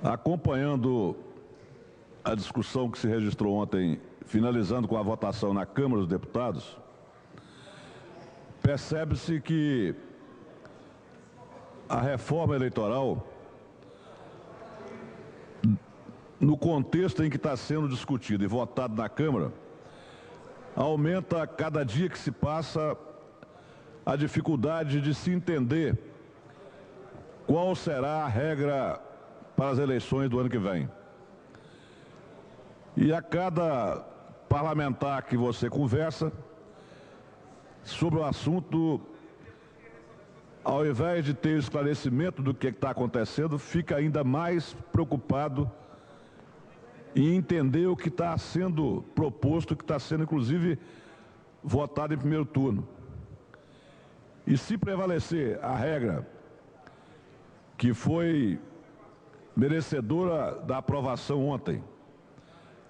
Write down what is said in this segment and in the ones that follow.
Acompanhando a discussão que se registrou ontem, finalizando com a votação na Câmara dos Deputados, percebe-se que a reforma eleitoral, no contexto em que está sendo discutido e votado na Câmara, aumenta a cada dia que se passa a dificuldade de se entender qual será a regra para as eleições do ano que vem. E a cada parlamentar que você conversa sobre o assunto, ao invés de ter esclarecimento do que está acontecendo, fica ainda mais preocupado em entender o que está sendo proposto, que está sendo, inclusive, votado em primeiro turno. E se prevalecer a regra que foi merecedora da aprovação ontem,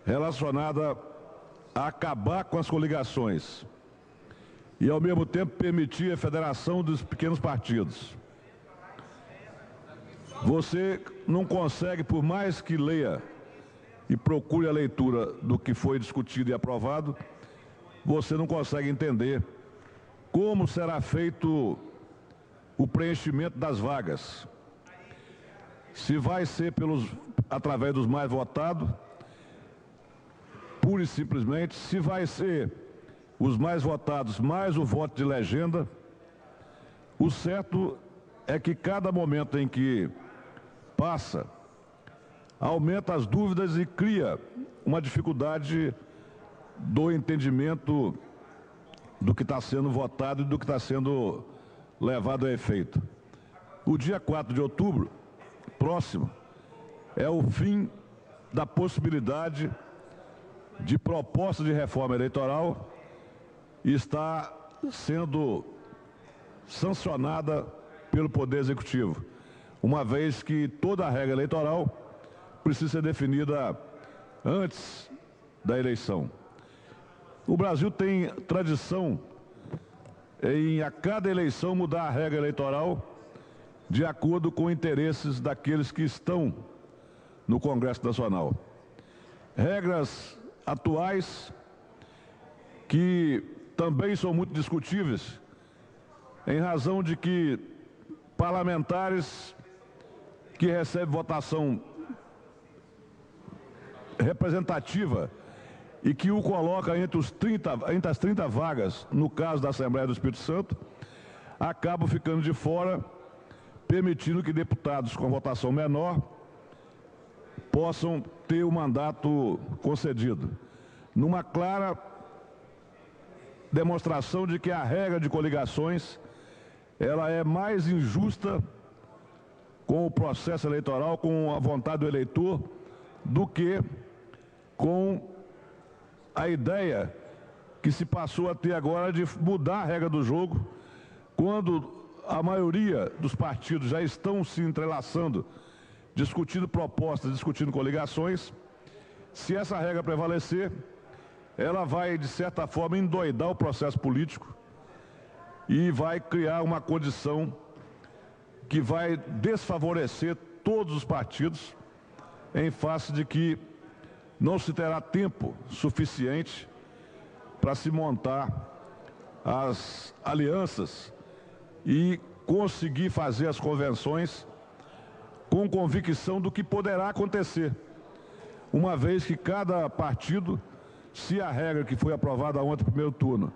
relacionada a acabar com as coligações e, ao mesmo tempo, permitir a federação dos pequenos partidos, você não consegue, por mais que leia e procure a leitura do que foi discutido e aprovado, você não consegue entender como será feito o preenchimento das vagas. Se vai ser através dos mais votados, pura e simplesmente, se vai ser os mais votados mais o voto de legenda, o certo é que cada momento em que passa, aumenta as dúvidas e cria uma dificuldade do entendimento do que está sendo votado e do que está sendo levado a efeito. O dia 4 de outubro, próximo, é o fim da possibilidade de proposta de reforma eleitoral e está sendo sancionada pelo Poder Executivo, uma vez que toda a regra eleitoral precisa ser definida antes da eleição. O Brasil tem tradição em, a cada eleição, mudar a regra eleitoral de acordo com interesses daqueles que estão no Congresso Nacional. Regras atuais que também são muito discutíveis, em razão de que parlamentares que recebem votação representativa e que o coloca entre as 30 vagas, no caso da Assembleia do Espírito Santo, acabam ficando de fora, permitindo que deputados com votação menor possam ter o mandato concedido, numa clara demonstração de que a regra de coligações ela é mais injusta com o processo eleitoral, com a vontade do eleitor, do que com a ideia que se passou a ter agora de mudar a regra do jogo, quando a maioria dos partidos já estão se entrelaçando, discutindo propostas, discutindo coligações. Se essa regra prevalecer, ela vai, de certa forma, endoidar o processo político e vai criar uma condição que vai desfavorecer todos os partidos, em face de que não se terá tempo suficiente para se montar as alianças e conseguir fazer as convenções com convicção do que poderá acontecer, uma vez que cada partido, se a regra que foi aprovada ontem no primeiro turno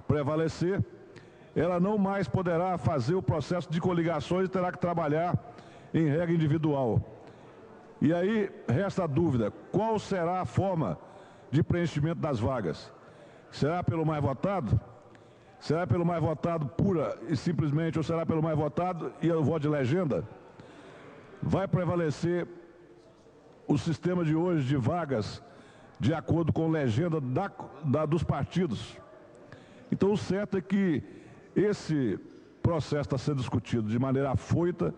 prevalecer, ela não mais poderá fazer o processo de coligações e terá que trabalhar em regra individual. E aí resta a dúvida, qual será a forma de preenchimento das vagas? Será pelo mais votado? Será pelo mais votado pura e simplesmente, ou será pelo mais votado e o voto de legenda? Vai prevalecer o sistema de hoje de vagas de acordo com a legenda dos partidos? Então o certo é que esse processo está sendo discutido de maneira afoita,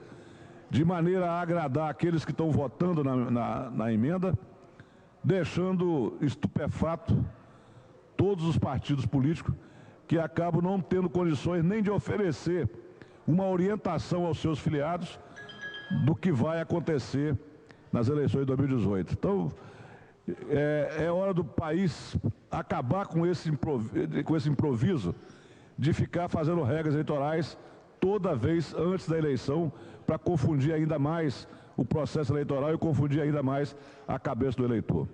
de maneira a agradar aqueles que estão votando na emenda, deixando estupefato todos os partidos políticos que acabam não tendo condições nem de oferecer uma orientação aos seus filiados do que vai acontecer nas eleições de 2018. Então, é hora do país acabar com esse improviso de ficar fazendo regras eleitorais toda vez antes da eleição para confundir ainda mais o processo eleitoral e confundir ainda mais a cabeça do eleitor.